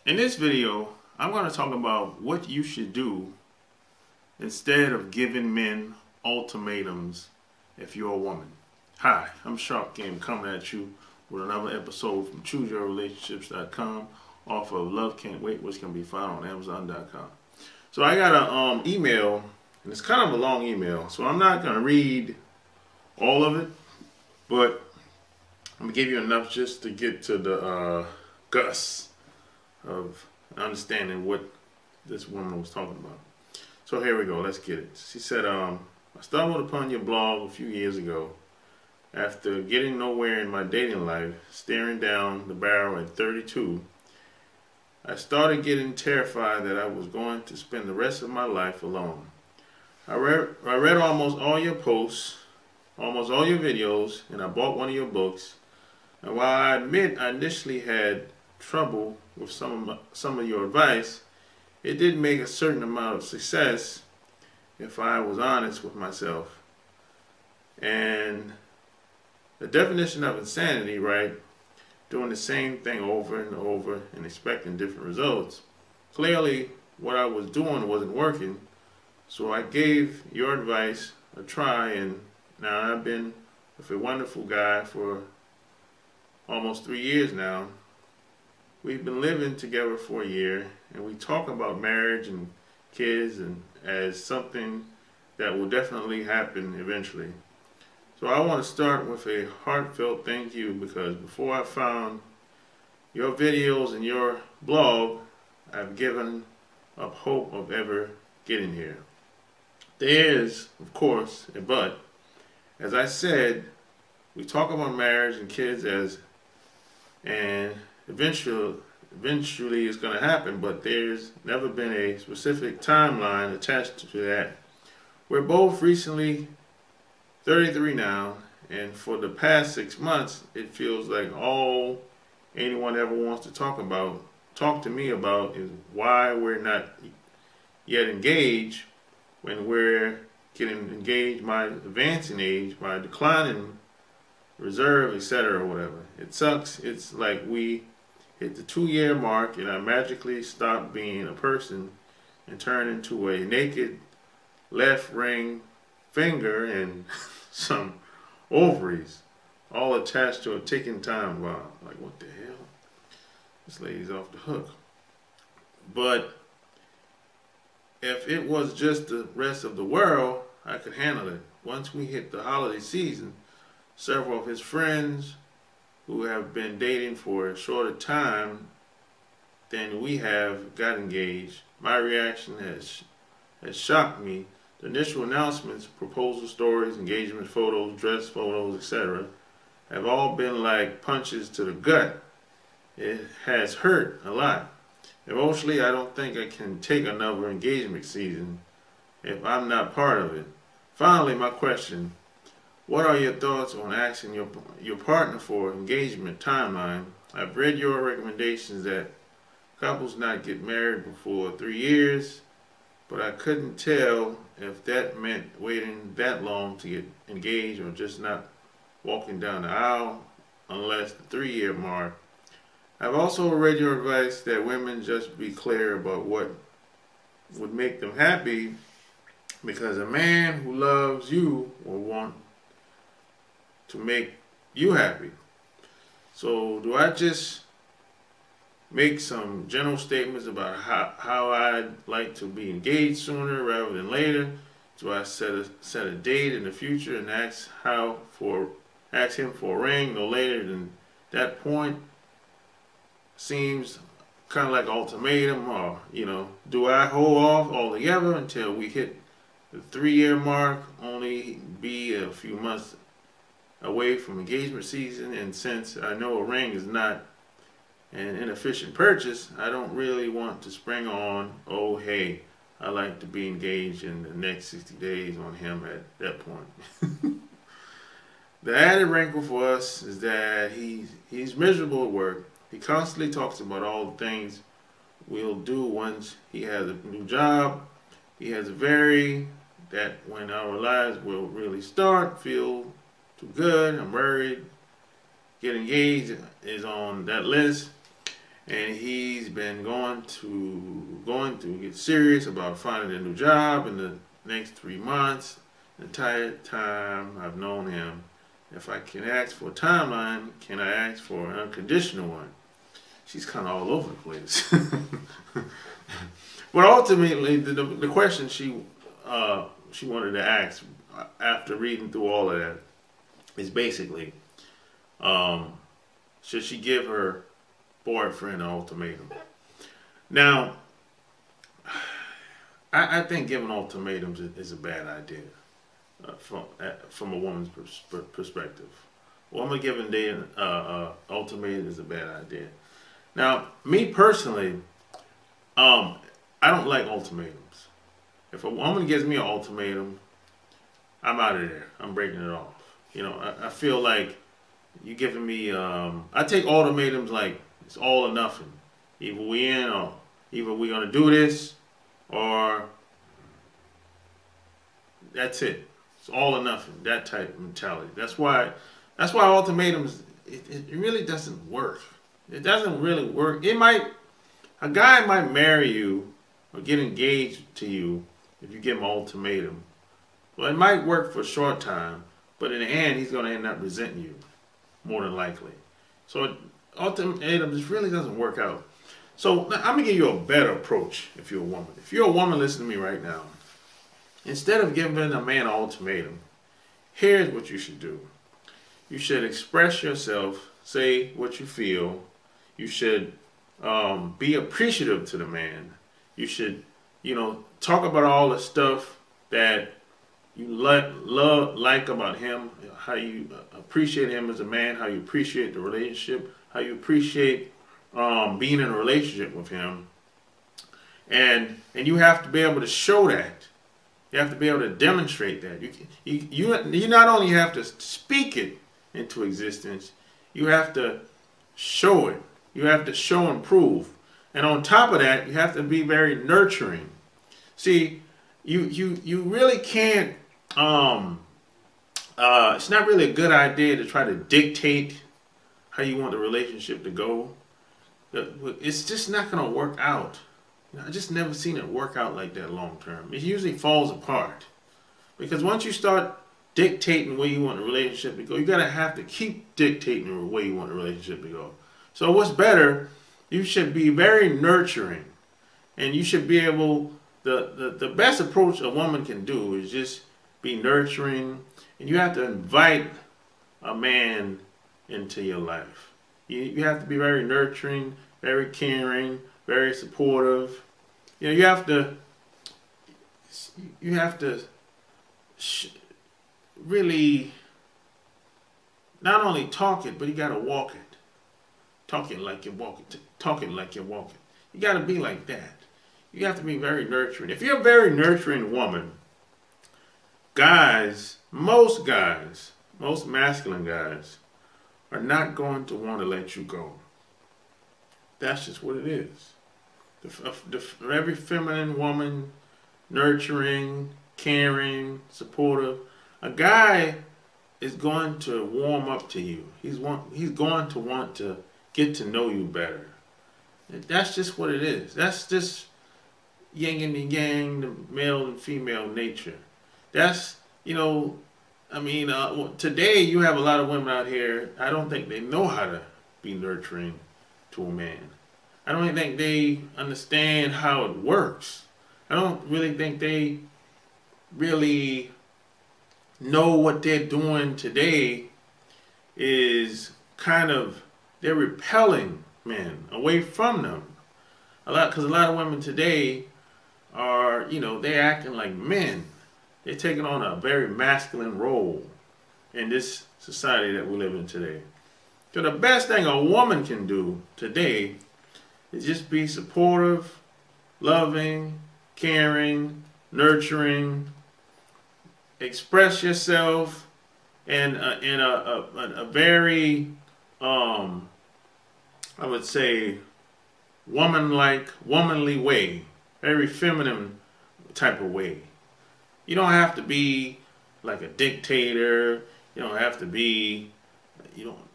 In this video, I'm going to talk about what you should do instead of giving men ultimatums if you're a woman. Hi, I'm Sharp Game coming at you with another episode from ChooseYourRelationships.com off of Love Can't Wait, which can be found on Amazon.com. So I got an email, and it's kind of a long email, so I'm not going to read all of it, but I'm going to give you enough just to get to the guts of understanding what this woman was talking about. So here we go, let's get it. She said, I stumbled upon your blog a few years ago after getting nowhere in my dating life, staring down the barrel at 32. I started getting terrified that I was going to spend the rest of my life alone. I read almost all your posts, almost all your videos, and I bought one of your books. And while I admit I initially had trouble with some of your advice, it did make a certain amount of success if I was honest with myself. And the definition of insanity, right? Doing the same thing over and over and expecting different results. Clearly, what I was doing wasn't working, so I gave your advice a try, and now I've been with a wonderful guy for almost 3 years now. We've been living together for a year, and we talk about marriage and kids and as something that will definitely happen eventually. So I want to start with a heartfelt thank you, because before I found your videos and your blog, I've given up hope of ever getting here. There is, of course, a but. As I said, we talk about marriage and kids and eventually it's going to happen, but there's never been a specific timeline attached to that. We're both recently 33 now, and for the past 6 months, it feels like all anyone ever wants to talk to me about is why we're not yet engaged, when we're getting engaged, my advancing age, my declining reserve, etc., whatever. It sucks. It's like we hit the 2-year mark and I magically stop being a person and turn into a naked left ring finger and some ovaries, all attached to a ticking time bomb. Like, what the hell? This lady's off the hook. But if it was just the rest of the world, I could handle it. Once we hit the holiday season, several of his friends who have been dating for a shorter time than we have got engaged. My reaction has shocked me. The initial announcements, proposal stories, engagement photos, dress photos, etc. have all been like punches to the gut. It has hurt a lot. Emotionally, I don't think I can take another engagement season if I'm not part of it. Finally, my question: what are your thoughts on asking your partner for engagement timeline? I've read your recommendations that couples not get married before 3 years, but I couldn't tell if that meant waiting that long to get engaged or just not walking down the aisle unless the 3-year mark. I've also read your advice that women just be clear about what would make them happy, because a man who loves you will want to make you happy. So do I just make some general statements about how I'd like to be engaged sooner rather than later? Do I set a date in the future and ask him for a ring no later than that point? Seems kind of like ultimatum, or do I hold off altogether until we hit the 3-year mark, only be a few months away from engagement season? And since I know a ring is not an inefficient purchase, I don't really want to spring on, oh hey, I like to be engaged in the next 60 days on him at that point. The added wrinkle for us is that he's miserable at work. He constantly talks about all the things we'll do once he has a new job. He has a very that when our lives will really start, feel too good, I'm worried, get engaged is on that list. and he's been going to get serious about finding a new job in the next 3 months. The entire time I've known him, if I can ask for a timeline, can I ask for an unconditional one? She's kind of all over the place. But ultimately, the question she wanted to ask after reading through all of that is basically, should she give her boyfriend an ultimatum? Now, I think giving ultimatums is a bad idea from a woman's perspective. A woman giving an ultimatum is a bad idea. Now, me personally, I don't like ultimatums. If a woman gives me an ultimatum, I'm out of there. I'm breaking it off. You know, I feel like you giving me. I take ultimatums like it's all or nothing. Either we in, or either we're gonna do this, or that's it. It's all or nothing. That type of mentality. That's why ultimatums. It really doesn't work. It doesn't really work. A guy might marry you or get engaged to you if you give him an ultimatum. Well, it might work for a short time, but in the end, he's going to end up resenting you, more than likely. So ultimatum just really doesn't work out. So I'm going to give you a better approach if you're a woman. If you're a woman listening to me right now, instead of giving a man an ultimatum, here's what you should do. You should express yourself, say what you feel. You should be appreciative to the man. You should, talk about all the stuff that you like about him, how you appreciate him as a man, how you appreciate the relationship, how you appreciate being in a relationship with him. And you have to be able to show that. You have to be able to demonstrate that. You not only have to speak it into existence, you have to show it. You have to show and prove. And on top of that, you have to be very nurturing. See, you really can't, it's not really a good idea to try to dictate how you want the relationship to go. It's just not going to work out. I just never seen it work out like that long term. It usually falls apart. Because once you start dictating where you want the relationship to go, you gotta have to keep dictating the way you want the relationship to go. So what's better, you should be very nurturing, and you should be able, the best approach a woman can do is just be nurturing, and you have to invite a man into your life. You have to be very nurturing, very caring, very supportive. You have to really not only talk it, but you got to walk it. Talk it like you're walking. Talk it like you're walking. You got to be like that. You have to be very nurturing. If you're a very nurturing woman, most masculine guys are not going to want to let you go. That's just what it is. For every feminine woman, nurturing, caring, supportive, a guy is going to warm up to you. He's going to want to get to know you better. That's just what it is. That's just yin and yang, the male and female nature. That's, today you have a lot of women out here, I don't think they know how to be nurturing to a man. I don't think they understand how it works. I don't really think they really know what they're doing today is they're repelling men away from them. Because a lot of women today are, they're acting like men. They're taking on a very masculine role in this society that we live in today. So the best thing a woman can do today is just be supportive, loving, caring, nurturing, express yourself in a very, I would say, womanly way, very feminine type of way. You don't have to be like a dictator. You don't have to be,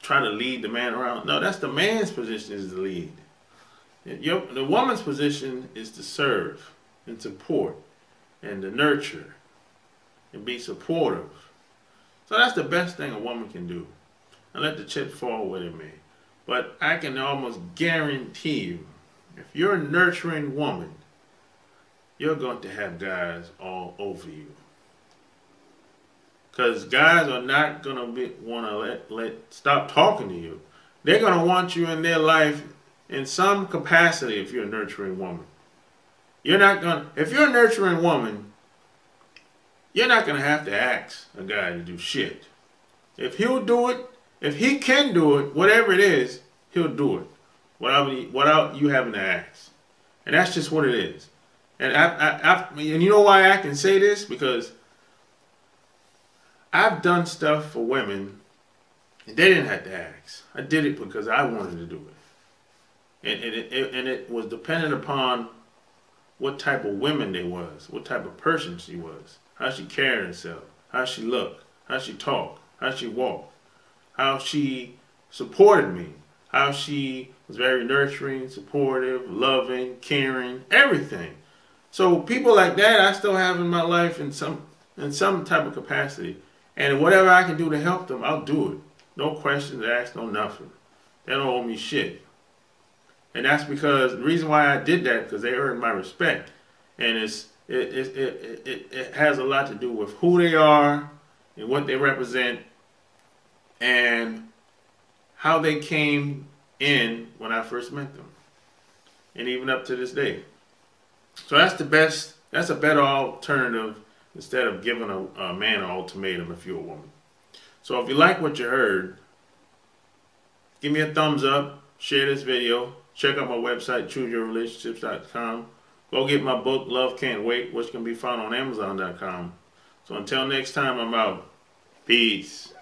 try to lead the man around. No, that's the man's position, is to lead. The woman's position is to serve and support and to nurture and be supportive. So that's the best thing a woman can do. And let the chick fall with it, man. But I can almost guarantee you, if you're a nurturing woman, you're going to have guys all over you. Because guys are not going to want to stop talking to you. They're going to want you in their life in some capacity if you're a nurturing woman. If you're a nurturing woman, you're not going to have to ask a guy to do shit. If he'll do it, if he can do it, whatever it is, he'll do it without you having to ask. And that's just what it is. And and you know why I can say this? Because I've done stuff for women and they didn't have to ask. I did it because I wanted to do it. And it was dependent upon what type of woman they was, what type of person she was, how she carried herself, how she looked, how she talked, how she walked, how she supported me, how she was very nurturing, supportive, loving, caring, everything. So people like that I still have in my life in some type of capacity. And whatever I can do to help them, I'll do it. No questions asked, no nothing. They don't owe me shit. And that's because the reason why I did that, because they earned my respect. And it has a lot to do with who they are and what they represent and how they came in when I first met them. And even up to this day. So that's a better alternative instead of giving a man an ultimatum if you're a woman. So if you like what you heard, give me a thumbs up, share this video, check out my website, chooseyourrelationships.com. Go get my book, Love Can't Wait, which can be found on Amazon.com. So until next time, I'm out. Peace.